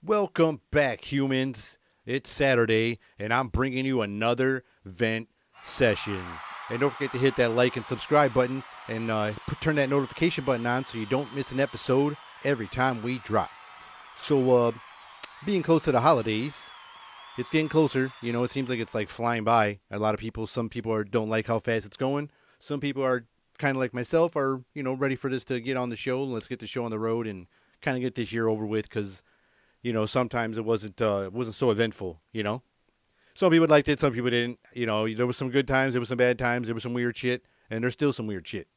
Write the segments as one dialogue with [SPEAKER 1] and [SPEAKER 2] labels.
[SPEAKER 1] Welcome back, humans. It's Saturday, and I'm bringing you another vent session. And don't forget to hit that like and subscribe button and turn that notification button on so you don't miss an episode every time we drop. So, being close to the holidays, it's getting closer. You know, it seems like it's like flying by. Some people don't like how fast it's going. Some people are kind of like myself, are ready for this to get on the show. Let's get the show on the road and kind of get this year over with because sometimes it wasn't so eventful. Some people liked it, some people didn't. There was some good times, there was some bad times, there was some weird shit, and there's still some weird shit.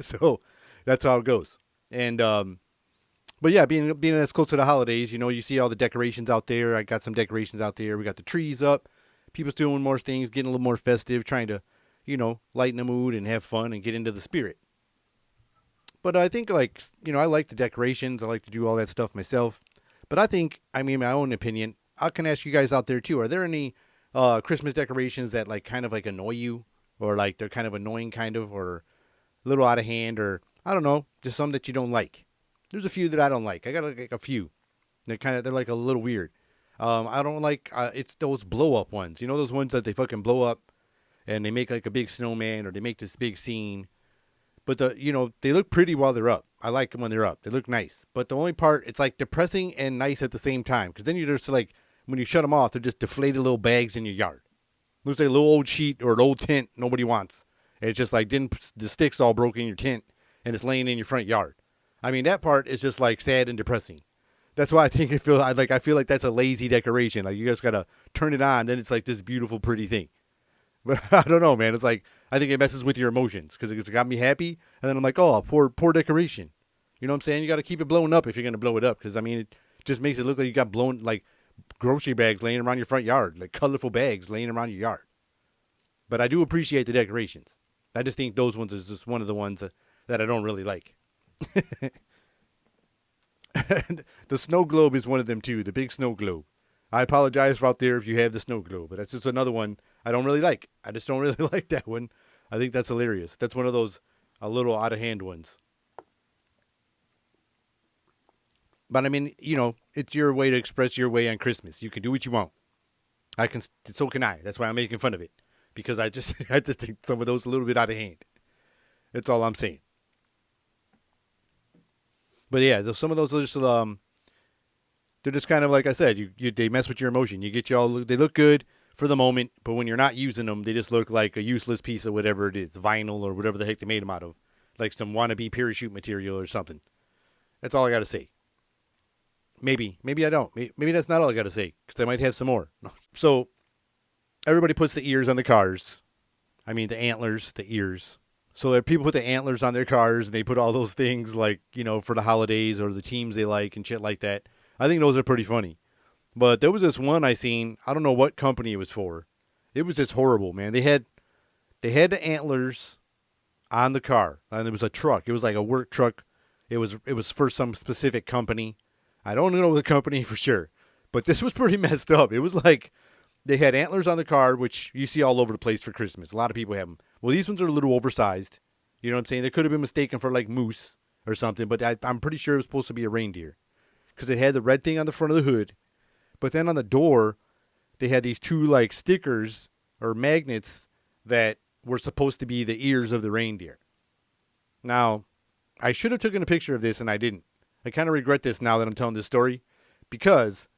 [SPEAKER 1] So that's how it goes. And but yeah, being as close to the holidays, you see all the decorations out there. I got some decorations out there. We got the trees up. People's doing more things, getting a little more festive, trying to, lighten the mood and have fun and get into the spirit. But I think I like the decorations. I like to do all that stuff myself. But my own opinion, I can ask you guys out there too. Are there any Christmas decorations that kind of annoy you, or they're kind of annoying, or a little out of hand, or I don't know, just some that you don't like? There's a few that I don't like. I got a few. They're like a little weird. I don't like it's those blow up ones. You know those ones that they fucking blow up and they make like a big snowman or they make this big scene. But they look pretty while they're up. I like them when they're up. They look nice. But the only part, it's like depressing and nice at the same time. Because then you're just like, when you shut them off, they're just deflated little bags in your yard. Looks like a little old sheet or an old tent nobody wants. And it's just like, the stick's all broken in your tent and it's laying in your front yard. I mean, that part is just like sad and depressing. That's why I feel like that's a lazy decoration. Like you just gotta turn it on, then it's like this beautiful, pretty thing. But I don't know, man. It's like I think it messes with your emotions because it's got me happy, and then I'm like, oh, poor decoration. You know what I'm saying? You got to keep it blown up if you're gonna blow it up, because I mean, it just makes it look like you got blown like grocery bags laying around your front yard, like colorful bags laying around your yard. But I do appreciate the decorations. I just think those ones is just one of the ones that I don't really like. The snow globe is one of them too. The big snow globe. I apologize for out there if you have the snow globe, but that's just another one I don't really like. I just don't really like that one. I think that's hilarious. That's one of those a little out of hand ones. But I mean, it's your way to express your way on Christmas. You can do what you want. I can, so can I. That's why I'm making fun of it because I just think some of those a little bit out of hand. That's all I'm saying. But yeah, some of those are just they're just kind of like I said. They mess with your emotion. You get you all. They look good for the moment, but when you're not using them, they just look like a useless piece of whatever it is, vinyl or whatever the heck they made them out of, like some wannabe parachute material or something. That's all I got to say. Maybe I don't. Maybe that's not all I got to say because I might have some more. So everybody puts the ears on the cars. I mean the antlers, the ears. So people put the antlers on their cars and they put all those things like for the holidays or the teams they like and shit like that. I think those are pretty funny. But there was this one I seen. I don't know what company it was for. It was just horrible, man. They had the antlers on the car, and it was a truck. It was like a work truck. It was for some specific company. I don't know the company for sure, but this was pretty messed up. It was like they had antlers on the car, which you see all over the place for Christmas. A lot of people have them. Well, these ones are a little oversized. You know what I'm saying? They could have been mistaken for like moose or something, but I'm pretty sure it was supposed to be a reindeer because it had the red thing on the front of the hood. But then on the door, they had these two like stickers or magnets that were supposed to be the ears of the reindeer. Now, I should have taken a picture of this and I didn't. I kind of regret this now that I'm telling this story because,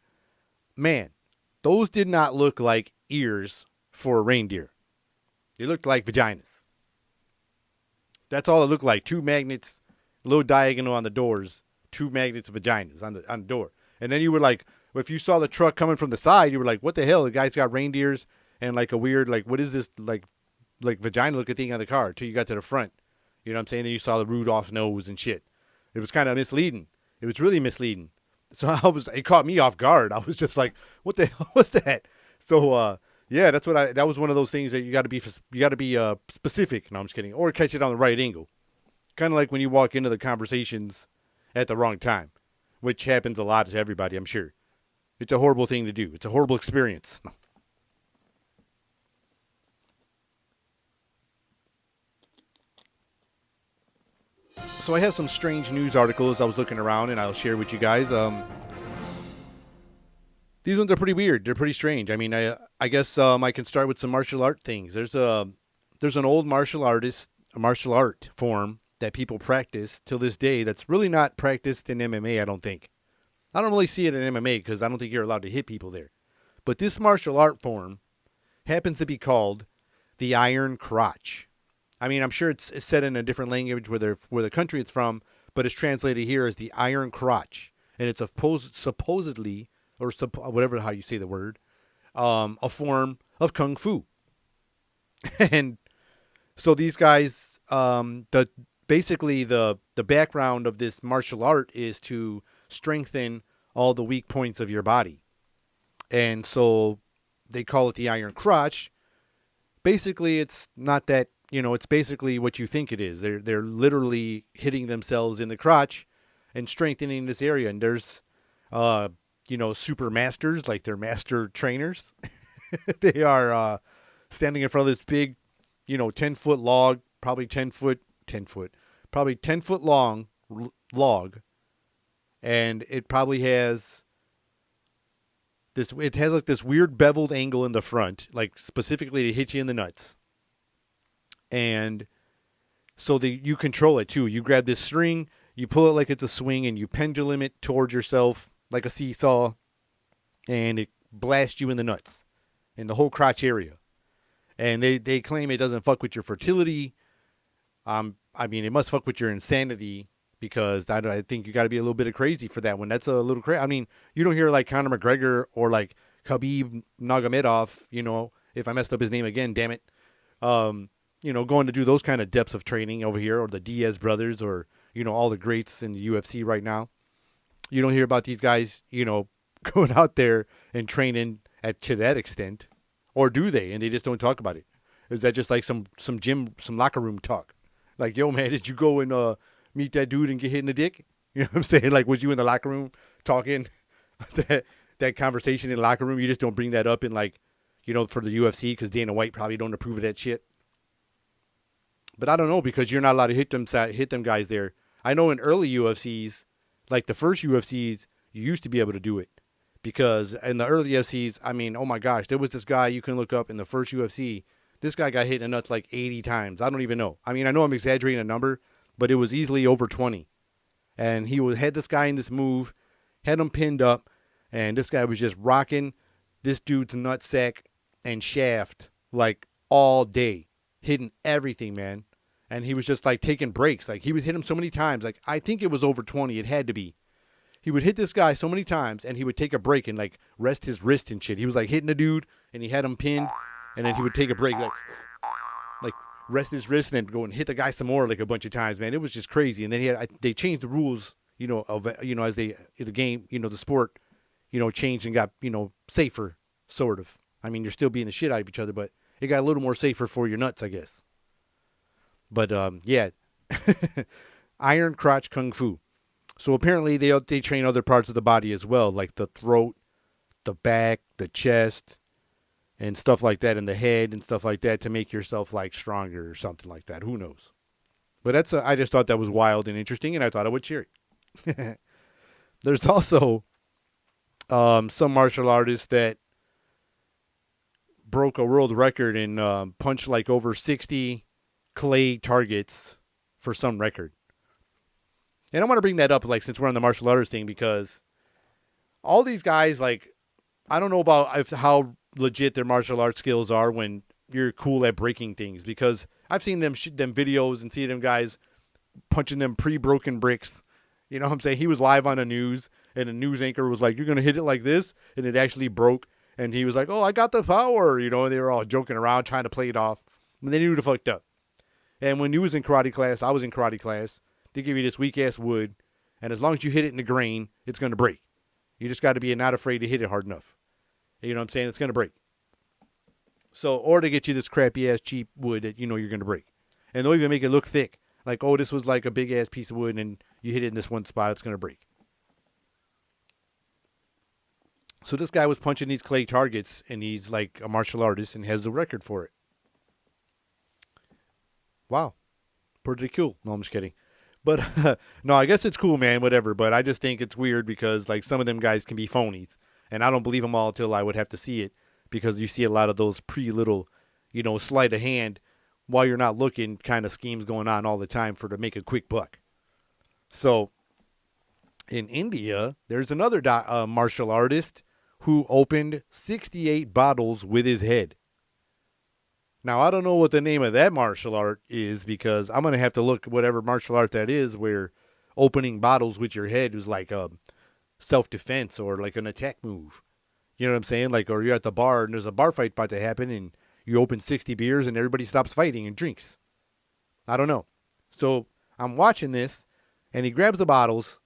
[SPEAKER 1] man, those did not look like ears for a reindeer. They looked like vaginas. That's all it looked like. Two magnets, a little diagonal on the doors, two magnets of vaginas on the door. And then you were like, if you saw the truck coming from the side, you were like, what the hell? The guy's got reindeers and like a weird, like, what is this, like vagina looking thing on the car until you got to the front. You know what I'm saying? Then you saw the Rudolph's nose and shit. It was kind of misleading. It was really misleading. So it caught me off guard. I was just like, what the hell was that? So, yeah, that was one of those things that you got to be specific. No, I'm just kidding. Or catch it on the right angle. Kind of like when you walk into the conversations at the wrong time, which happens a lot to everybody, I'm sure. It's a horrible thing to do. It's a horrible experience. So I have some strange news articles I was looking around, and I'll share with you guys. These ones are pretty weird. They're pretty strange. I mean, I guess I can start with some martial art things. There's an old martial art form that people practice till this day that's really not practiced in MMA. I don't think. I don't really see it in MMA because I don't think you're allowed to hit people there. But this martial art form happens to be called the Iron Crotch. I mean, I'm sure it's said in a different language where the country it's from, but it's translated here as the Iron Crotch, and it's supposedly or whatever how you say the word, a form of kung fu. And so these guys, basically the background of this martial art is to strengthen all the weak points of your body, and so they call it the Iron Crotch. Basically, it's not that, it's basically what you think it is. They're literally hitting themselves in the crotch and strengthening this area. And there's, super masters, like they're master trainers. They are standing in front of this big, 10-foot log, probably 10 foot long log, and it probably has it has like this weird beveled angle in the front, like specifically to hit you in the nuts. And so you control it too. You grab this string, you pull it like it's a swing, and you pendulum it towards yourself like a seesaw, and it blasts you in the nuts, in the whole crotch area. And they claim it doesn't fuck with your fertility. I mean, it must fuck with your insanity, because I think you got to be a little bit of crazy for that one. That's a little crazy. I mean, you don't hear like Conor McGregor or like Khabib Nurmagomedov, if I messed up his name again, damn it. Going to do those kind of depths of training over here, or the Diaz brothers, or, all the greats in the UFC right now. You don't hear about these guys, going out there and training to that extent. Or do they? And they just don't talk about it. Is that just like some gym, some locker room talk? Like, yo, man, did you go and meet that dude and get hit in the dick? You know what I'm saying? Like, was you in the locker room talking that conversation in the locker room? You just don't bring that up in, like, for the UFC, because Dana White probably don't approve of that shit. But I don't know, because you're not allowed to hit them guys there. I know in early UFCs, like the first UFCs, you used to be able to do it. Because in the early UFCs, I mean, oh my gosh, there was this guy you can look up in the first UFC. This guy got hit in the nuts like 80 times. I don't even know. I mean, I know I'm exaggerating a number, but it was easily over 20. And he had this guy in this move, had him pinned up, and this guy was just rocking this dude's nutsack and shaft like all day, hitting everything, man. And he was just like taking breaks. Like, he would hit him so many times. Like, I think it was over 20. It had to be. He would hit this guy so many times, and he would take a break and like rest his wrist and shit. He was like hitting the dude, and he had him pinned, and then he would take a break, like rest his wrist, and then go and hit the guy some more, like a bunch of times. Man, it was just crazy. And then they changed the rules, as the game, the sport, changed and got safer, sort of. I mean, you're still beating the shit out of each other, but it got a little more safer for your nuts, I guess. But yeah, Iron Crotch Kung Fu. So apparently they train other parts of the body as well, like the throat, the back, the chest, and stuff like that, and the head and stuff like that, to make yourself like stronger or something like that. Who knows? But I just thought that was wild and interesting, and I thought I would share it. There's also some martial artists that broke a world record and punched like over 60 clay targets for some record. And I want to bring that up, like, since we're on the martial arts thing, because all these guys, like, I don't know about how legit their martial arts skills are when you're cool at breaking things, because I've seen them videos and see them guys punching them pre-broken bricks. You know what I'm saying? He was live on the news, and the news anchor was like, "You're going to hit it like this," and it actually broke. And he was like, "Oh, I got the power," and they were all joking around, trying to play it off. And they knew the fucked up. And when you was in karate class, I was in karate class, they give you this weak-ass wood, and as long as you hit it in the grain, it's going to break. You just got to be not afraid to hit it hard enough. You know what I'm saying? It's going to break. So, or they get you this crappy-ass cheap wood that you're going to break. And they'll even make it look thick. Like, oh, this was like a big-ass piece of wood, and you hit it in this one spot, it's going to break. So this guy was punching these clay targets, and he's like a martial artist and has the record for it. Wow. Pretty cool. No, I'm just kidding. But no, I guess it's cool, man. Whatever. But I just think it's weird because like some of them guys can be phonies, and I don't believe them all until I would have to see it because you see a lot of those pre little, sleight of hand while you're not looking kind of schemes going on all the time for to make a quick buck. So in India, there's another martial artist who opened 68 bottles with his head. Now, I don't know what the name of that martial art is because I'm going to have to look whatever martial art that is where opening bottles with your head is like a self defense or like an attack move. You know what I'm saying? Like, or you're at the bar and there's a bar fight about to happen and you open 60 beers and everybody stops fighting and drinks. I don't know. So I'm watching this and he grabs the bottles,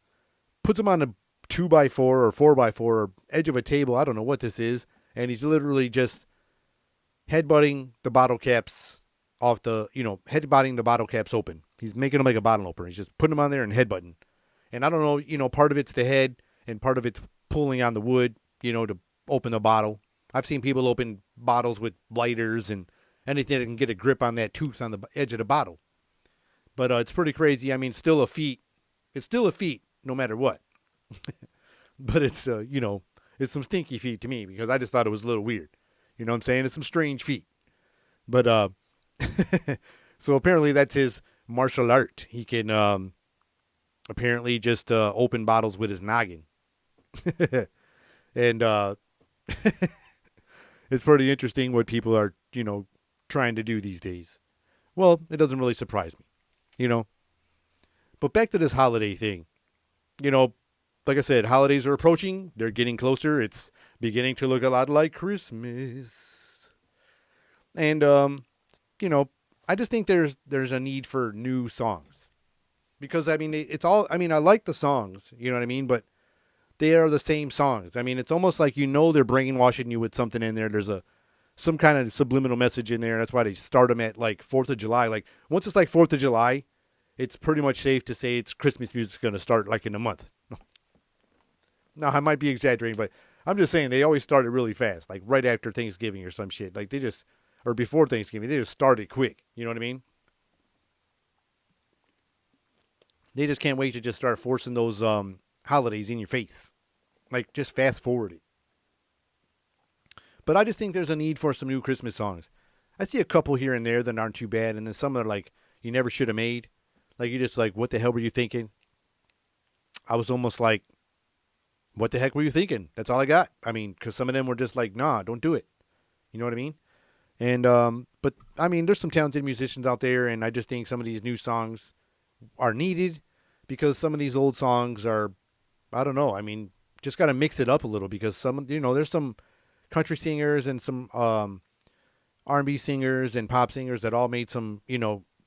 [SPEAKER 1] puts them on a 2x4 or 4x4 or edge of a table. I don't know what this is. And he's literally just headbutting the bottle caps off headbutting the bottle caps open. He's making them like a bottle opener. He's just putting them on there and headbutting. And I don't know, part of it's the head and part of it's pulling on the wood, to open the bottle. I've seen people open bottles with lighters and anything that can get a grip on that tooth on the edge of the bottle. But it's pretty crazy. I mean, still a feat. It's still a feat no matter what. But it's, it's some stinky feet to me because I just thought it was a little weird. You know what I'm saying? It's some strange feet. But, so apparently that's his martial art. He can, apparently just, open bottles with his noggin. And, it's pretty interesting what people are, trying to do these days. Well, it doesn't really surprise me, But back to this holiday thing. Like I said, holidays are approaching. They're getting closer. It's beginning to look a lot like Christmas. And, I just think there's a need for new songs. Because, I mean, I like the songs, you know what I mean? But they are the same songs. I mean, it's almost like they're brainwashing you with something in there. There's some kind of subliminal message in there. That's why they start them at, like, 4th of July. Like, once it's like 4th of July, it's pretty much safe to say it's Christmas music's going to start, like, in a month. No, I might be exaggerating, but I'm just saying they always started really fast, like right after Thanksgiving or some shit. Like or before Thanksgiving, they just started quick. You know what I mean? They just can't wait to just start forcing those holidays in your face. Like, just fast forward it. But I just think there's a need for some new Christmas songs. I see a couple here and there that aren't too bad, and then some that are like, you never should have made. Like, you're just like, what the hell were you thinking? I was almost like, what the heck were you thinking? That's all I got. I mean, because some of them were just like, nah, don't do it. You know what I mean? And, but, I mean, there's some talented musicians out there, and I just think some of these new songs are needed because some of these old songs are, I don't know, I mean, just got to mix it up a little because there's some country singers and some R&B singers and pop singers that all made some,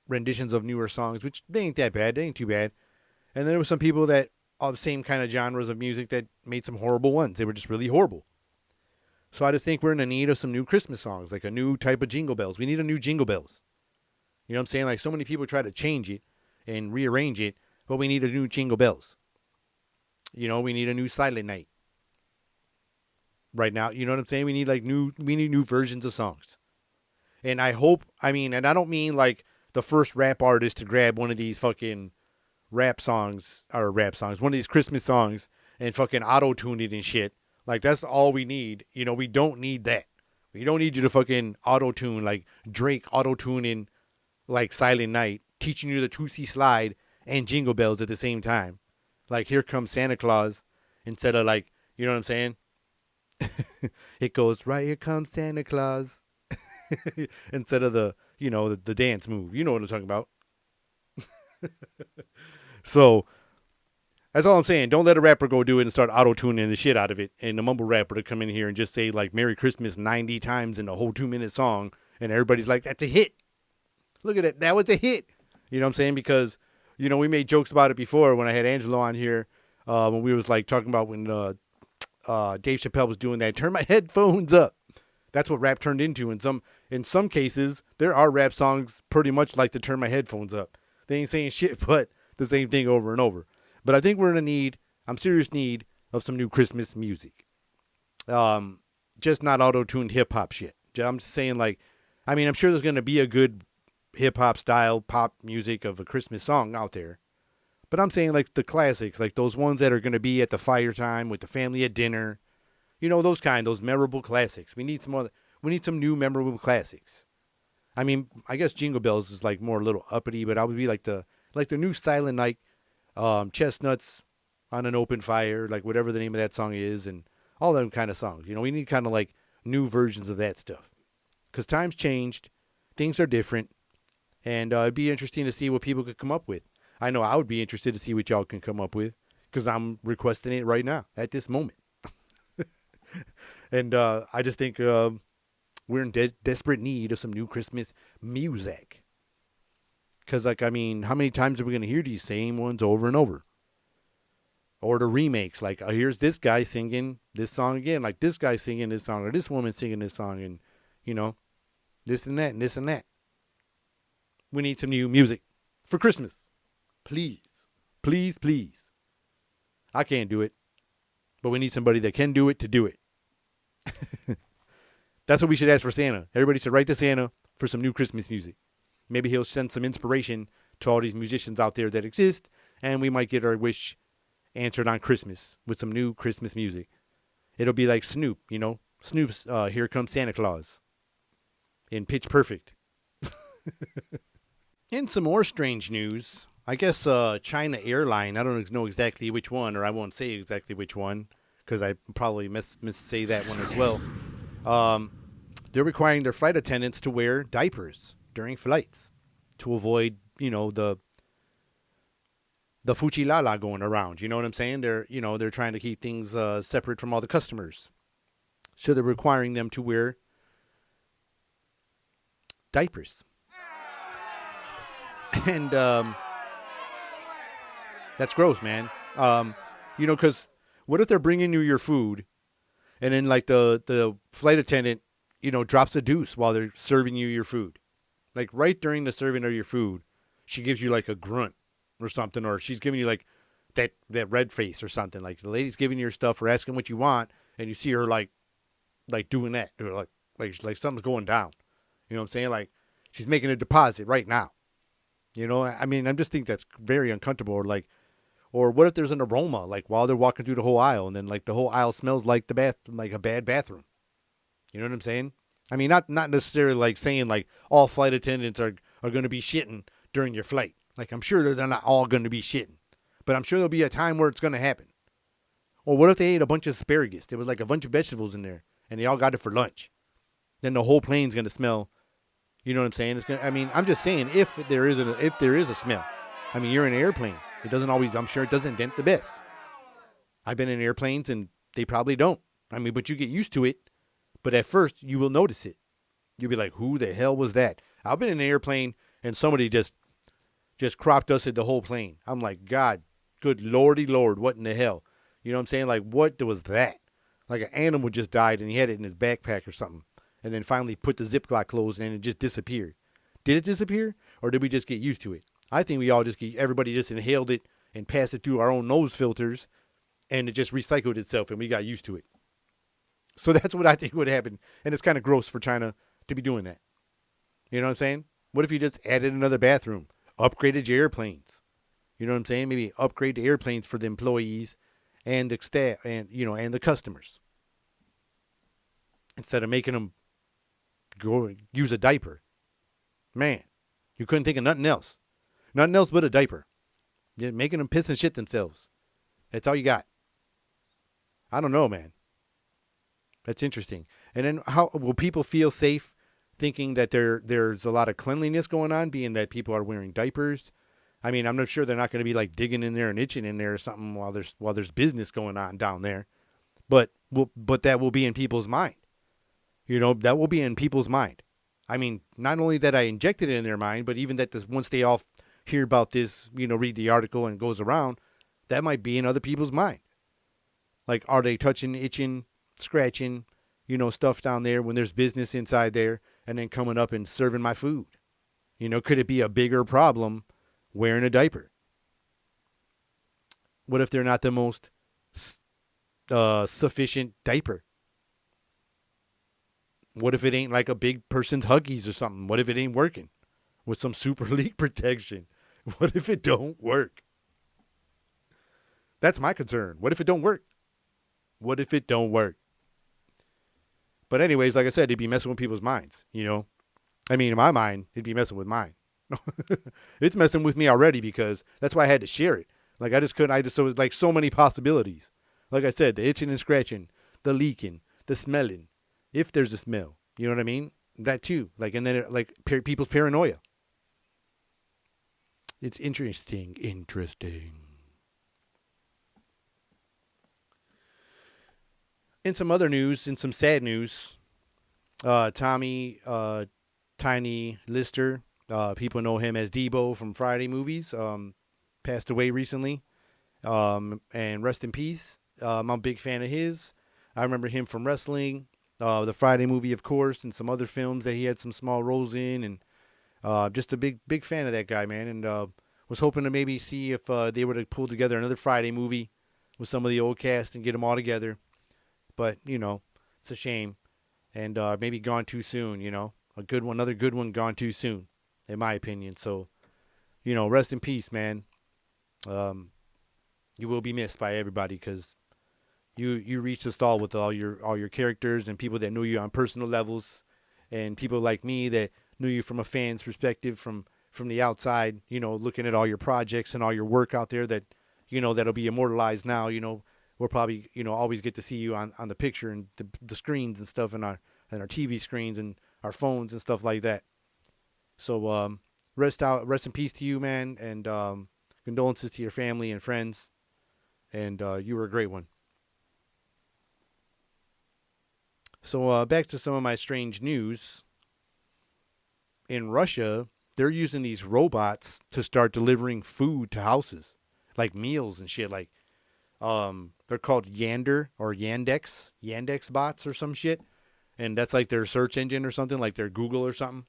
[SPEAKER 1] renditions of newer songs, which they ain't that bad. They ain't too bad. And then there were some people that of same kind of genres of music that made some horrible ones. They were just really horrible. So I just think we're in the need of some new Christmas songs, like a new type of Jingle Bells. We need a new Jingle Bells. You know what I'm saying? Like, so many people try to change it and rearrange it, but we need a new Jingle Bells. We need a new Silent Night. Right now, you know what I'm saying? We need new versions of songs. And I hope, and I don't mean like the first rap artist to grab one of these fucking rap songs, one of these Christmas songs and fucking auto-tune it and shit. Like, that's all we need. We don't need that. We don't need you to fucking auto-tune, like Drake auto-tuning like Silent Night, teaching you the Tootsie Slide and Jingle Bells at the same time. Like, Here Comes Santa Claus, instead of like, you know what I'm saying? It goes, right, here comes Santa Claus. Instead of the dance move. You know what I'm talking about. So, that's all I'm saying. Don't let a rapper go do it and start auto-tuning the shit out of it. And the mumble rapper to come in here and just say, like, Merry Christmas 90 times in a whole 2-minute song. And everybody's like, that's a hit. Look at it. That was a hit. You know what I'm saying? Because, we made jokes about it before when I had Angelo on here. When we was, like, talking about when Dave Chappelle was doing that. Turn my headphones up. That's what rap turned into. In some cases, there are rap songs pretty much like to turn my headphones up. They ain't saying shit but the same thing over and over. But I think we're in serious need of some new Christmas music. Just not auto-tuned hip-hop shit. I'm just saying, like, I'm sure there's going to be a good hip-hop style pop music of a Christmas song out there. But I'm saying like the classics, like those ones that are going to be at the fire time with the family at dinner. You know, those memorable classics. We need some other, we need some new memorable classics. I mean, I guess Jingle Bells is like more a little uppity, but I would be like the new Silent Night, Chestnuts on an Open Fire, like whatever the name of that song is, and all them kind of songs. You know, we need kind of like new versions of that stuff because times changed, things are different, and it'd be interesting to see what people could come up with. I know I would be interested to see what y'all can come up with because I'm requesting it right now at this moment. And I just think we're in desperate need of some new Christmas music. Because, like, I mean, how many times are we going to hear these same ones over and over? Or the remakes, like, here's this guy singing this song again, like this guy singing this song, or this woman singing this song, and, you know, this and that, and this and that. We need some new music for Christmas. Please. Please, please. I can't do it, but we need somebody that can do it to do it. That's what we should ask for Santa. Everybody should write to Santa for some new Christmas music. Maybe he'll send some inspiration to all these musicians out there that exist, and we might get our wish answered on Christmas with some new Christmas music. It'll be like Snoop, you know? Snoop's Here Comes Santa Claus in Pitch Perfect. In some more strange news, I guess China Airline, I don't know exactly which one, or I won't say exactly which one, because I probably say that one as well. They're requiring their flight attendants to wear diapers during flights to avoid, you know, the fuchilala going around. You know what I'm saying? They're trying to keep things separate from all the customers. So they're requiring them to wear diapers. And that's gross, man. Because what if they're bringing you your food and then like the flight attendant, drops a deuce while they're serving you your food. Like right during the serving of your food, she gives you like a grunt or something, or she's giving you like that red face or something. Like the lady's giving you your stuff or asking what you want, and you see her like doing that, or like something's going down. You know what I'm saying? Like she's making a deposit right now. I mean, I just think that's very uncomfortable. Or what if there's an aroma, like while they're walking through the whole aisle, and then like the whole aisle smells like like a bad bathroom. You know what I'm saying? I mean, not necessarily like saying like all flight attendants are going to be shitting during your flight. Like I'm sure they're not all going to be shitting, but I'm sure there'll be a time where it's going to happen. Or what if they ate a bunch of asparagus? There was like a bunch of vegetables in there, and they all got it for lunch. Then the whole plane's going to smell. You know what I'm saying? I'm just saying if there is a smell. I mean, you're in an airplane. It doesn't always. I'm sure it doesn't dent the best. I've been in airplanes and they probably don't. I mean, but you get used to it. But at first, you will notice it. You'll be like, "Who the hell was that?" I've been in an airplane and somebody just crop dusted the whole plane. I'm like, God, good lordy lord, what in the hell? You know what I'm saying? Like, what was that? Like an animal just died and he had it in his backpack or something. And then finally put the Ziploc closed in and it just disappeared. Did it disappear? Or did we just get used to it? I think everybody just inhaled it and passed it through our own nose filters and it just recycled itself and we got used to it. So that's what I think would happen. And it's kind of gross for China to be doing that. You know what I'm saying? What if you just added another bathroom? Upgraded your airplanes? You know what I'm saying? Maybe upgrade the airplanes for the employees and the staff and the customers. Instead of making them go use a diaper. Man, you couldn't think of nothing else. Nothing else but a diaper. You're making them piss and shit themselves. That's all you got. I don't know, man. That's interesting. And then how will people feel safe thinking that there's a lot of cleanliness going on, being that people are wearing diapers? I mean, I'm not sure they're not going to be like digging in there and itching in there or something while there's business going on down there. But that will be in people's mind. That will be in people's mind. I mean, not only that I injected it in their mind, but even that once they all hear about this, read the article and it goes around, that might be in other people's mind. Like, are they touching, itching, scratching, stuff down there when there's business inside there and then coming up and serving my food? Could it be a bigger problem wearing a diaper? What if they're not the most sufficient diaper? What if it ain't like a big person's Huggies or something? What if it ain't working with some super leak protection? What if it don't work? That's my concern. What if it don't work? What if it don't work? But anyways, like I said, it'd be messing with people's minds, you know? I mean, in my mind, it'd be messing with mine. It's messing with me already because that's why I had to share it. Like I just couldn't. So it was like so many possibilities. Like I said, the itching and scratching, the leaking, the smelling, if there's a smell. You know what I mean? That too. Like and then people's paranoia. It's interesting. Interesting. In some other news, in some sad news, Tommy Tiny Lister, people know him as Debo from Friday movies, passed away recently. And rest in peace. I'm a big fan of his. I remember him from wrestling, the Friday movie, of course, and some other films that he had some small roles in, and just a big fan of that guy, man. And was hoping to maybe see if they would have pulled together another Friday movie with some of the old cast and get them all together. But it's a shame, and maybe gone too soon. A good one, another good one, gone too soon, in my opinion. So, rest in peace, man. You will be missed by everybody because you reached a stall with all your characters and people that knew you on personal levels, and people like me that knew you from a fan's perspective from the outside. Looking at all your projects and all your work out there that that'll be immortalized now. We'll probably always get to see you on the picture and the screens and stuff and our TV screens and our phones and stuff like that. So rest in peace to you, man, and condolences to your family and friends. And you were a great one. So back to some of my strange news. In Russia, they're using these robots to start delivering food to houses, like meals and shit. Like they're called Yander or Yandex bots or some shit, and that's like their search engine or something, like their Google or something.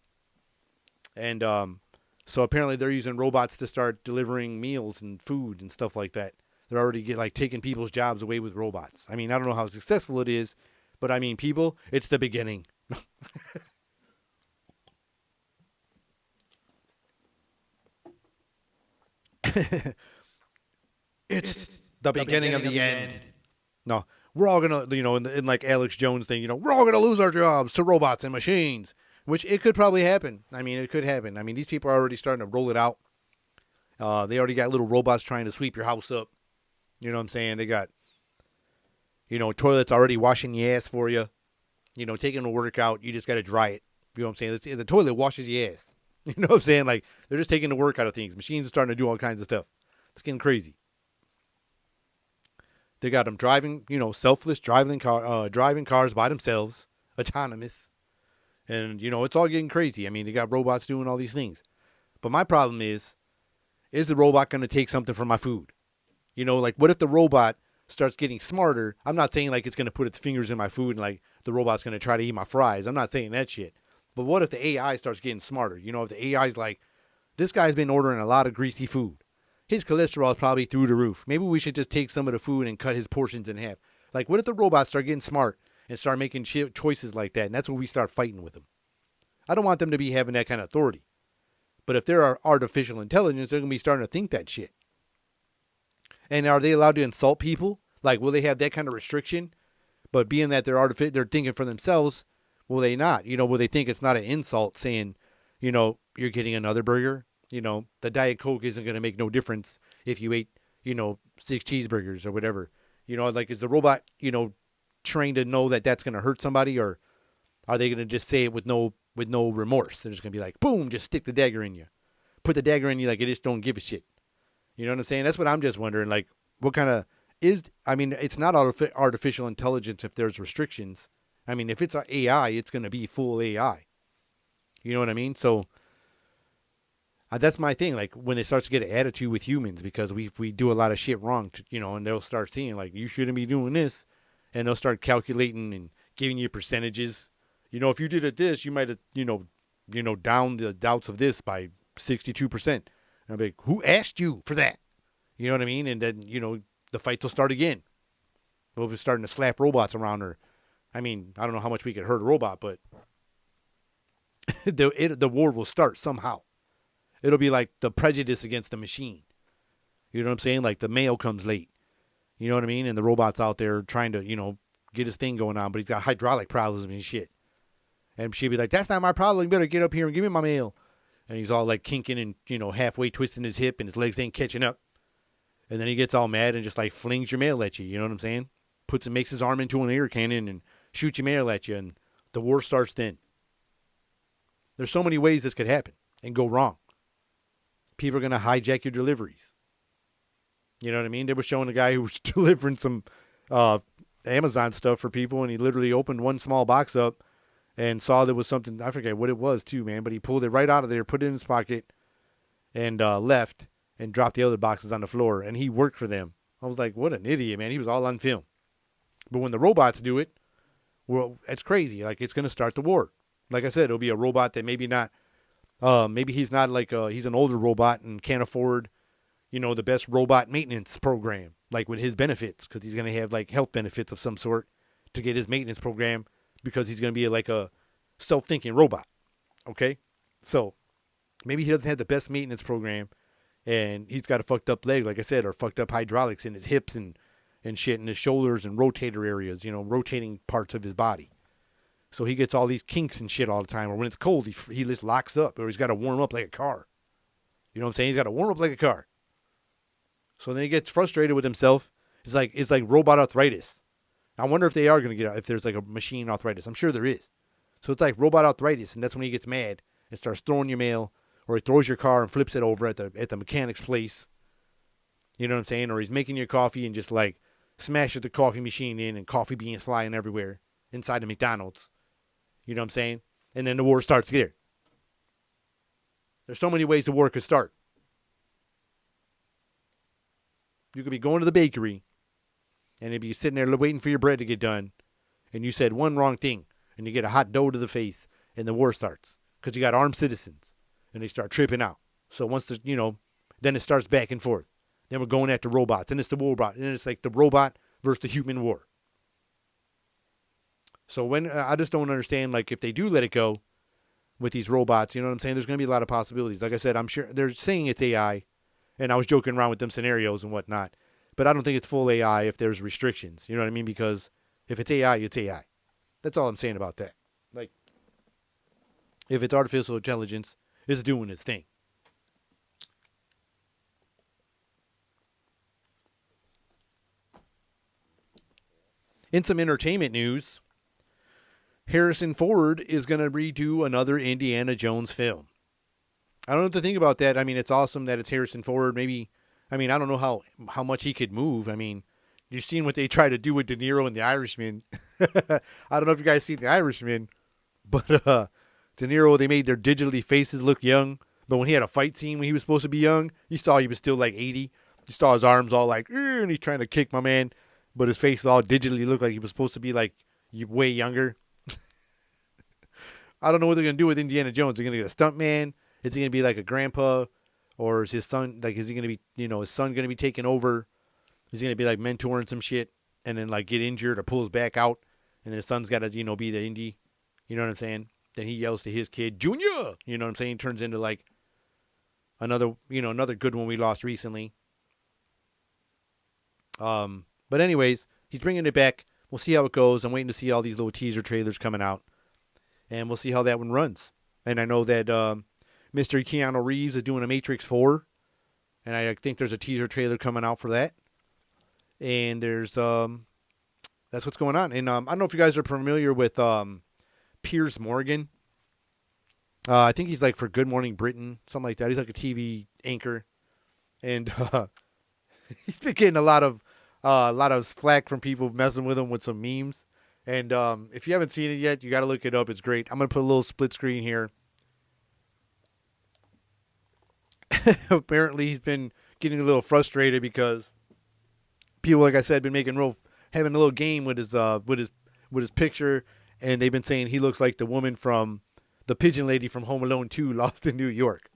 [SPEAKER 1] And so apparently they're using robots to start delivering meals and food and stuff like that. They're already taking people's jobs away with robots. I mean, I don't know how successful it is, but I mean, people, it's the beginning. It's the beginning of the end. No, we're all gonna, in like Alex Jones thing, we're all gonna lose our jobs to robots and machines, which it could probably happen. I mean, it could happen. I mean, these people are already starting to roll it out. They already got little robots trying to sweep your house up. You know what I'm saying? They got, toilets already washing your ass for you. Taking a workout, you just got to dry it. You know what I'm saying? The toilet washes your ass. You know what I'm saying? Like, they're just taking the work out of things. Machines are starting to do all kinds of stuff. It's getting crazy. They got them driving, selfless driving cars by themselves, autonomous. And, it's all getting crazy. I mean, they got robots doing all these things. But my problem is the robot going to take something from my food? Like, what if the robot starts getting smarter? I'm not saying, like, it's going to put its fingers in my food and, like, the robot's going to try to eat my fries. I'm not saying that shit. But what if the AI starts getting smarter? If the AI's like, this guy's been ordering a lot of greasy food. His cholesterol is probably through the roof. Maybe we should just take some of the food and cut his portions in half. Like, what if the robots start getting smart and start making choices like that? And that's when we start fighting with them. I don't want them to be having that kind of authority. But if they're artificial intelligence, they're going to be starting to think that shit. And are they allowed to insult people? Like, will they have that kind of restriction? But being that they're thinking for themselves, will they not? Will they think it's not an insult saying, you're getting another burger? The Diet Coke isn't going to make no difference if you ate, 6 cheeseburgers or whatever. Like, is the robot, trained to know that that's going to hurt somebody, or are they going to just say it with no remorse? They're just going to be like, boom, just stick the dagger in you. Put the dagger in you like it just don't give a shit. You know what I'm saying? That's what I'm just wondering. Like, what kind of it's not artificial intelligence if there's restrictions. I mean, if it's AI, it's going to be full AI. You know what I mean? So that's my thing. Like, when it starts to get an attitude with humans, because we do a lot of shit wrong, and they'll start seeing, like, you shouldn't be doing this. And they'll start calculating and giving you percentages. If you did it this, you might have, down the doubts of this by 62%. And I'll be like, who asked you for that? You know what I mean? And then, the fights will start again. We'll be starting to slap robots around her. I mean, I don't know how much we could hurt a robot, but the war will start somehow. It'll be like the prejudice against the machine. You know what I'm saying? Like, the mail comes late. You know what I mean? And the robot's out there trying to, get his thing going on, but he's got hydraulic problems and shit. And she'd be like, "That's not my problem. You better get up here and give me my mail." And he's all like kinking and, halfway twisting his hip and his legs ain't catching up. And then he gets all mad and just like flings your mail at you. You know what I'm saying? Makes his arm into an air cannon and shoots your mail at you. And the war starts then. There's so many ways this could happen and go wrong. People are going to hijack your deliveries. You know what I mean? They were showing a guy who was delivering some Amazon stuff for people, and he literally opened one small box up and saw there was something, I forget what it was too, man, but he pulled it right out of there, put it in his pocket, and left and dropped the other boxes on the floor, and he worked for them. I was like, what an idiot, man. He was all on film. But when the robots do it, well, it's crazy. Like, it's going to start the war. Like I said, it'll be a robot that maybe not, maybe he's not like, he's an older robot and can't afford, the best robot maintenance program, like with his benefits, because he's going to have like health benefits of some sort to get his maintenance program, because he's going to be like a self-thinking robot. Okay? So maybe he doesn't have the best maintenance program, and he's got a fucked up leg, like I said, or fucked up hydraulics in his hips and shit, in his shoulders and rotator areas, rotating parts of his body. So he gets all these kinks and shit all the time, or when it's cold, he just locks up, or he's got to warm up like a car. You know what I'm saying? He's got to warm up like a car. So then he gets frustrated with himself. It's like robot arthritis. I wonder if they are going to get, if there's like a machine arthritis. I'm sure there is. So it's like robot arthritis, and that's when he gets mad and starts throwing your mail, or he throws your car and flips it over at the mechanic's place. You know what I'm saying? Or he's making your coffee and just like smashes the coffee machine in, and coffee beans flying everywhere inside the McDonald's. You know what I'm saying? And then the war starts there. There's so many ways the war could start. You could be going to the bakery, and if you're sitting there waiting for your bread to get done, and you said one wrong thing, and you get a hot dough to the face, and the war starts. Because you got armed citizens, and they start tripping out. So once then it starts back and forth. Then we're going after robots, and it's the robot, and then it's like the robot versus the human war. So when I just don't understand, like, if they do let it go with these robots, you know what I'm saying? There's going to be a lot of possibilities. Like I said, I'm sure they're saying it's AI, and I was joking around with them scenarios and whatnot. But I don't think it's full AI if there's restrictions. You know what I mean? Because if it's AI, it's AI. That's all I'm saying about that. Like, if it's artificial intelligence, it's doing its thing. In some entertainment news, Harrison Ford is going to redo another Indiana Jones film. I don't know what to think about that. I mean, it's awesome that it's Harrison Ford. Maybe, I mean, I don't know how much he could move. I mean, you've seen what they tried to do with De Niro and The Irishman. I don't know if you guys seen The Irishman, but De Niro, they made their digitally faces look young. But when he had a fight scene when he was supposed to be young, you saw he was still like 80. You saw his arms all like, and he's trying to kick my man. But his face all digitally looked like he was supposed to be like way younger. I don't know what they're going to do with Indiana Jones. They're going to get a stunt man. Is he going to be like a grandpa? Or is his son, like, is he going to be, his son going to be taking over? Is he going to be like mentoring some shit and then like get injured or pull his back out? And then his son's got to, be the indie. You know what I'm saying? Then he yells to his kid, Junior! You know what I'm saying? Turns into like another good one we lost recently. But anyways, he's bringing it back. We'll see how it goes. I'm waiting to see all these little teaser trailers coming out. And we'll see how that one runs. And I know that Mr. Keanu Reeves is doing a Matrix 4. And I think there's a teaser trailer coming out for that. And there's, that's what's going on. And I don't know if you guys are familiar with Piers Morgan. I think he's like for Good Morning Britain, something like that. He's like a TV anchor. And he's been getting a lot of flack from people messing with him with some memes. And if you haven't seen it yet, you got to look it up. It's great. I'm going to put a little split screen here. Apparently, he's been getting a little frustrated because people, like I said, been having a little game with his picture, and they've been saying he looks like the woman from the pigeon lady from Home Alone 2, Lost in New York.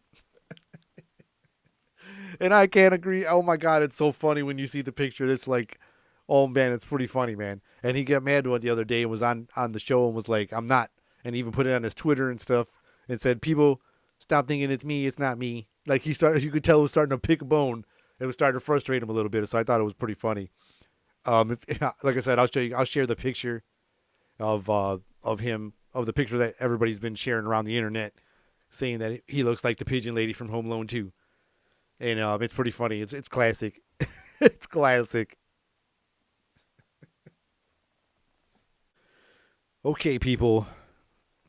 [SPEAKER 1] And I can't agree. Oh my God, it's so funny when you see the picture. It's like, oh man, it's pretty funny, man. And he got mad one the other day and was on the show and was like, I'm not. And he even put it on his Twitter and stuff and said, people, stop thinking it's me. It's not me. Like you could tell he was starting to pick a bone. It was starting to frustrate him a little bit. So I thought it was pretty funny. Like I said, I'll show you. I'll share the picture of him, of the picture that everybody's been sharing around the internet, saying that he looks like the pigeon lady from Home Alone 2. And it's pretty funny. It's classic. It's classic. Okay, people.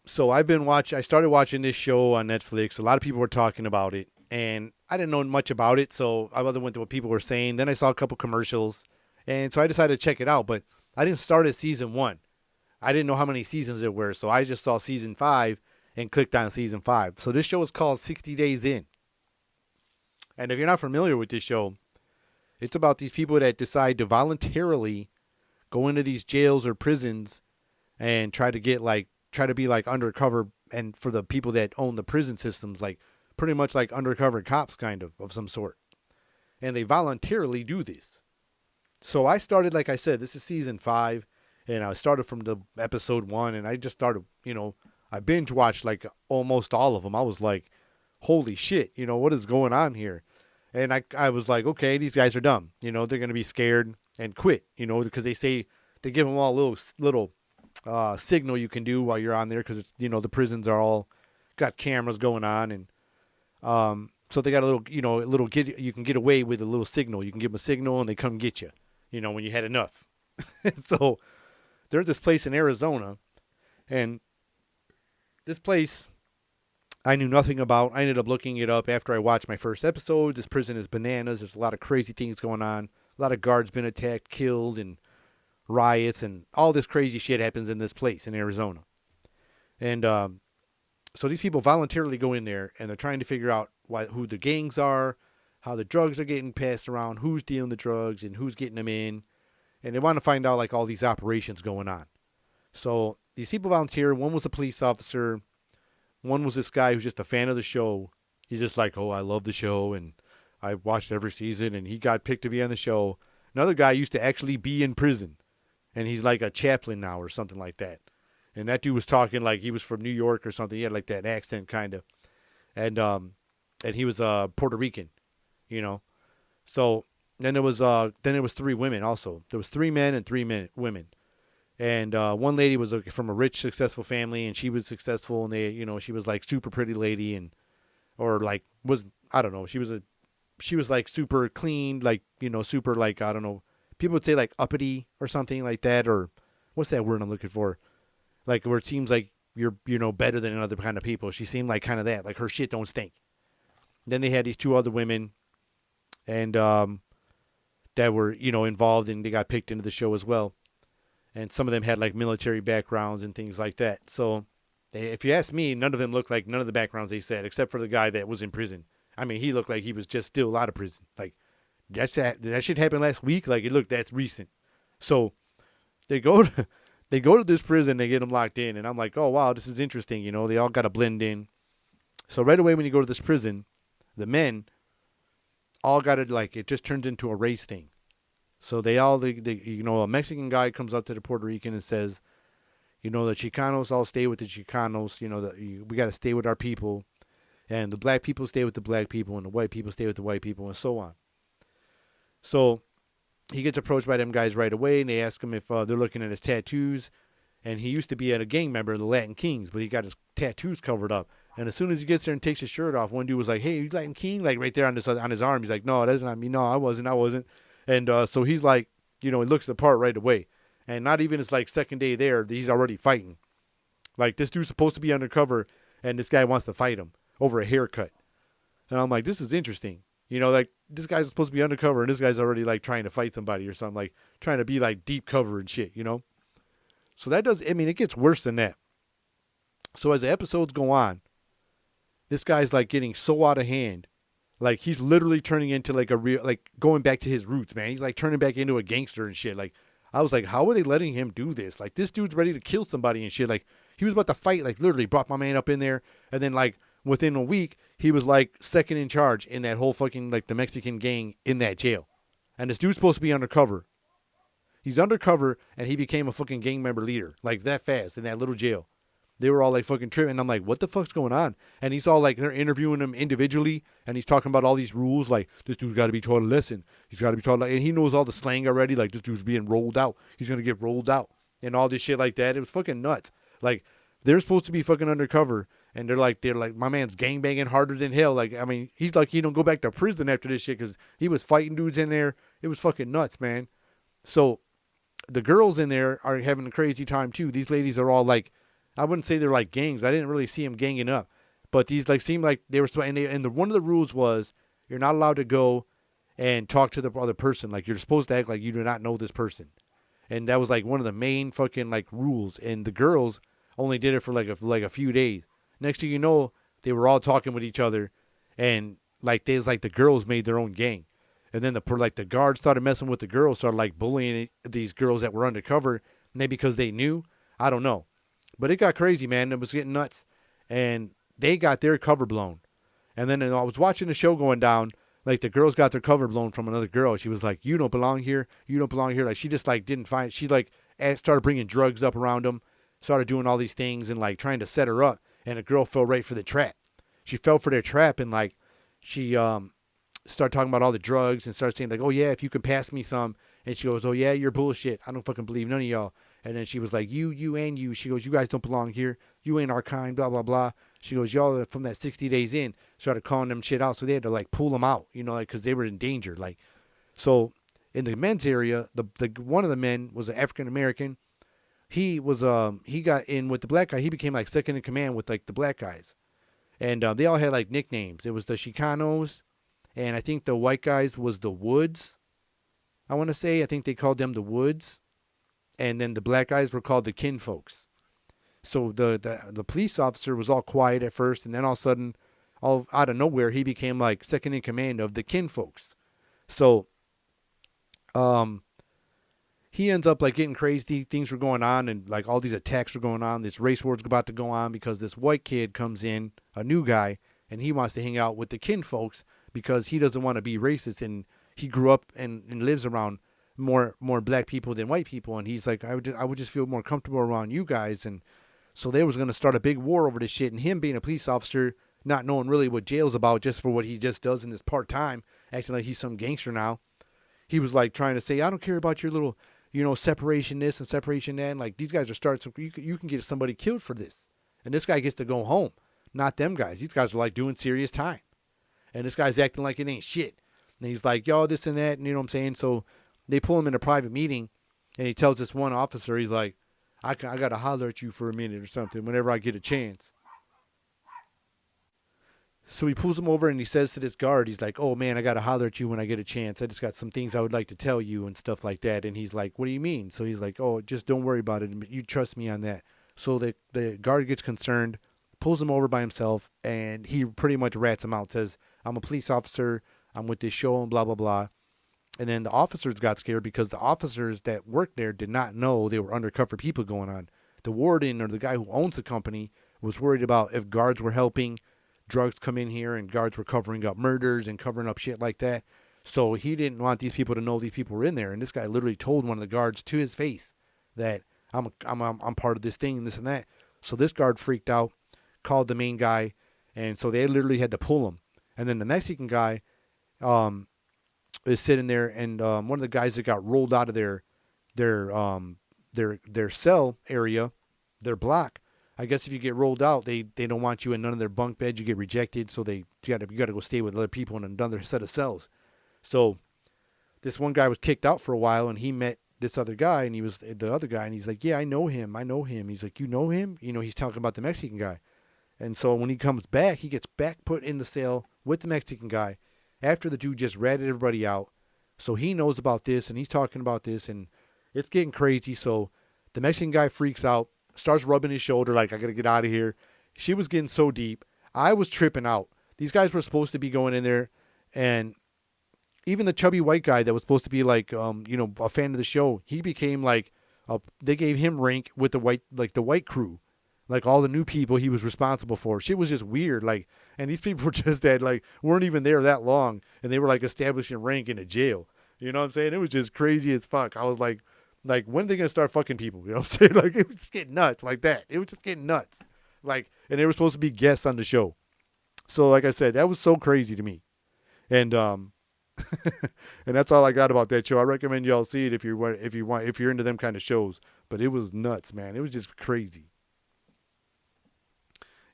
[SPEAKER 1] So I started watching this show on Netflix. A lot of people were talking about it, and I didn't know much about it, so I rather went to what people were saying. Then I saw a couple commercials, and so I decided to check it out. But I didn't start at season one. I didn't know how many seasons there were, so I just saw season five and clicked on season five. So this show is called 60 Days In. And if you're not familiar with this show, it's about these people that decide to voluntarily go into these jails or prisons and try to be like undercover, and for the people that own the prison systems, like pretty much like undercover cops kind of some sort. And they voluntarily do this. So I started, like I said, this is season five, and I started from the episode one, and I just started, I binge watched like almost all of them. I was like, holy shit, what is going on here? And I was like, okay, these guys are dumb. They're going to be scared and quit, because they give them all a little signal you can do while you're on there, because it's, the prisons are all got cameras going on, and so they got a little, you can get away with a little signal. You can give them a signal and they come get you, when you had enough. So they're at this place in Arizona, and this place I knew nothing about. I ended up looking it up after I watched my first episode. This prison is bananas. There's a lot of crazy things going on. A lot of guards been attacked, killed, and riots, and all this crazy shit happens in this place in Arizona. And so these people voluntarily go in there, and they're trying to figure out who the gangs are, how the drugs are getting passed around, who's dealing the drugs, and who's getting them in. And they want to find out like all these operations going on. So these people volunteer. One was a police officer. One was this guy who's just a fan of the show. He's just like, oh, I love the show, and I watched every season, and he got picked to be on the show. Another guy used to actually be in prison, and he's like a chaplain now or something like that. And that dude was talking like he was from New York or something. He had like that accent kind of, and he was Puerto Rican, you know. So then there was three women also. There was three men and women. And one lady was from a rich, successful family, and she was successful, and she was like super pretty lady, and or like was I don't know, she was like super clean, like super like I don't know, people would say like uppity or something like that, or what's that word I'm looking for? Like where it seems like you're better than other kind of people. She seemed like kind of that, like her shit don't stink. Then they had these two other women, and that were involved, and they got picked into the show as well. And some of them had like military backgrounds and things like that. So if you ask me, none of them looked like none of the backgrounds they said, except for the guy that was in prison. I mean, he looked like he was just still out of prison. Like that shit happened last week. Like it looked that's recent. So they go to they go to this prison, they get them locked in, and I'm like, oh wow, this is interesting. They all got to blend in. So right away when you go to this prison, the men all got to like it just turns into a race thing. So a Mexican guy comes up to the Puerto Rican and says, the Chicanos all stay with the Chicanos. We got to stay with our people, and the black people stay with the black people, and the white people stay with the white people, and so on. So he gets approached by them guys right away, and they ask him if they're looking at his tattoos. And he used to be a gang member of the Latin Kings, but he got his tattoos covered up. And as soon as he gets there and takes his shirt off, one dude was like, "Hey, you Latin King?" Like right there on his arm. He's like, "No, that's not me. No, I wasn't." And so he's like, he looks the part right away. And not even his like second day there, he's already fighting. Like this dude's supposed to be undercover, and this guy wants to fight him over a haircut. And I'm like, this is interesting. Like this guy's supposed to be undercover, and this guy's already like trying to fight somebody or something, like trying to be like deep cover and shit. So it gets worse than that. So as the episodes go on, this guy's like getting so out of hand. Like he's literally turning into like a real, like going back to his roots, man. He's like turning back into a gangster and shit. Like I was like, how are they letting him do this? Like this dude's ready to kill somebody and shit. Like he was about to fight, like literally brought my man up in there. And then like within a week, he was like second in charge in that whole fucking like the Mexican gang in that jail. And this dude's supposed to be undercover. He's undercover, and he became a fucking gang member leader like that fast in that little jail. They were all like fucking tripping. And I'm like, what the fuck's going on? And he's all like, they're interviewing him individually, and he's talking about all these rules, like this dude's got to be taught a lesson. He's got to be taught, and he knows all the slang already. Like this dude's being rolled out. He's gonna get rolled out, and all this shit like that. It was fucking nuts. Like they're supposed to be fucking undercover, and they're like, my man's gangbanging harder than hell. Like I mean, he's like, he don't go back to prison after this shit because he was fighting dudes in there. It was fucking nuts, man. So the girls in there are having a crazy time too. These ladies are all like, I wouldn't say they're like gangs. I didn't really see them ganging up, but these like seemed like they were. One of the rules was you're not allowed to go and talk to the other person. Like you're supposed to act like you do not know this person, and that was like one of the main fucking like rules. And the girls only did it for like a few days. Next thing you know, they were all talking with each other, and like they was like the girls made their own gang. And then the guards started messing with the girls, started like bullying these girls that were undercover, maybe because they knew. I don't know, but it got crazy, man. It was getting nuts, and they got their cover blown. And then I was watching the show going down. Like the girls got their cover blown from another girl. She was like, "You don't belong here. You don't belong here." Like she just like didn't find. She like started bringing drugs up around them, started doing all these things and like trying to set her up. And the girl fell right for the trap. She fell for their trap and like she started talking about all the drugs and started saying like, "Oh yeah, if you can pass me some." And she goes, "Oh yeah, you're bullshit. I don't fucking believe none of y'all." And then she was like, you, and you. She goes, "You guys don't belong here. You ain't our kind, blah, blah, blah." She goes, "Y'all are from that 60 days in." Started calling them shit out. So they had to like pull them out, you know, like, cause they were in danger. Like, so in the men's area, the one of the men was an African American. He got in with the black guy. He became like second in command with like the black guys. And they all had like nicknames. It was the Chicanos. And I think the white guys was the Woods. I want to say, I think they called them the Woods. And then the black guys were called the kinfolks. So the police officer was all quiet at first, and then all of a sudden, all out of nowhere, he became like second in command of the kinfolks. So um, he ends up like getting crazy. Things were going on, and like all these attacks were going on. This race war's about to go on because this white kid comes in, a new guy, and he wants to hang out with the kinfolks because he doesn't want to be racist, and he grew up and lives around more black people than white people, and he's like, I would just feel more comfortable around you guys. And so they was going to start a big war over this shit, and him being a police officer, not knowing really what jail's about, just for what he just does in his part-time, acting like he's some gangster now. He was like trying to say, I don't care about your little, separation this and separation that. And like these guys are starting, you can get somebody killed for this. And this guy gets to go home, not them guys. These guys are like doing serious time. And this guy's acting like it ain't shit. And he's like, yo, this and that, and you know what I'm saying? So they pull him in a private meeting, and he tells this one officer, he's like, I got to holler at you for a minute or something whenever I get a chance. So he pulls him over and he says to this guard, he's like, "Oh man, I got to holler at you when I get a chance. I just got some things I would like to tell you and stuff like that." And he's like, "What do you mean?" So he's like, "Oh, just don't worry about it. You trust me on that." So the guard gets concerned, pulls him over by himself, and he pretty much rats him out, says, "I'm a police officer. I'm with this show and blah, blah, blah." And then the officers got scared because the officers that worked there did not know they were undercover people going on. The warden or the guy who owns the company was worried about if guards were helping drugs come in here and guards were covering up murders and covering up shit like that. So he didn't want these people to know these people were in there. And this guy literally told one of the guards to his face that I'm part of this thing and this and that. So this guard freaked out, called the main guy, and so they literally had to pull him. And then the Mexican guy is sitting there, and one of the guys that got rolled out of their cell area, their block. I guess if you get rolled out, they don't want you in none of their bunk beds. You get rejected, so you got to go stay with other people in another set of cells. So this one guy was kicked out for a while, and he met this other guy, and he was the other guy, and he's like, "Yeah, I know him. I know him." He's like, "You know him?" He's talking about the Mexican guy. And so when he comes back, he gets back put in the cell with the Mexican guy after the dude just ratted everybody out. So he knows about this, and he's talking about this, and it's getting crazy. So the Mexican guy freaks out, starts rubbing his shoulder like, "I got to get out of here." She was getting so deep. I was tripping out. These guys were supposed to be going in there, and even the chubby white guy that was supposed to be like, a fan of the show, he became like, they gave him rank with the white crew. Like all the new people he was responsible for. Shit was just weird. Like, and these people were just that like weren't even there that long, and they were like establishing rank in a jail. You know what I'm saying? It was just crazy as fuck. I was like, Like, when are they gonna start fucking people? You know what I'm saying? Like, it was just getting nuts like that. It was just getting nuts. Like, and they were supposed to be guests on the show. So, like I said, that was so crazy to me. And and that's all I got about that show. I recommend y'all see it if you're into them kind of shows. But it was nuts, man. It was just crazy.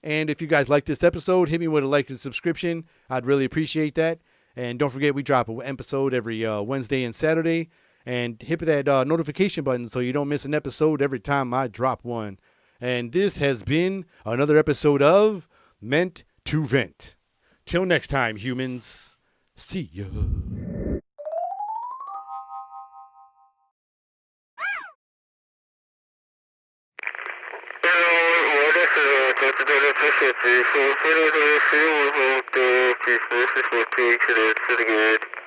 [SPEAKER 1] And if you guys like this episode, hit me with a like and subscription. I'd really appreciate that. And don't forget, we drop an episode every Wednesday and Saturday. And hit that notification button so you don't miss an episode every time I drop one. And this has been another episode of Meant to Vent. Till next time, humans. See ya.
[SPEAKER 2] Good.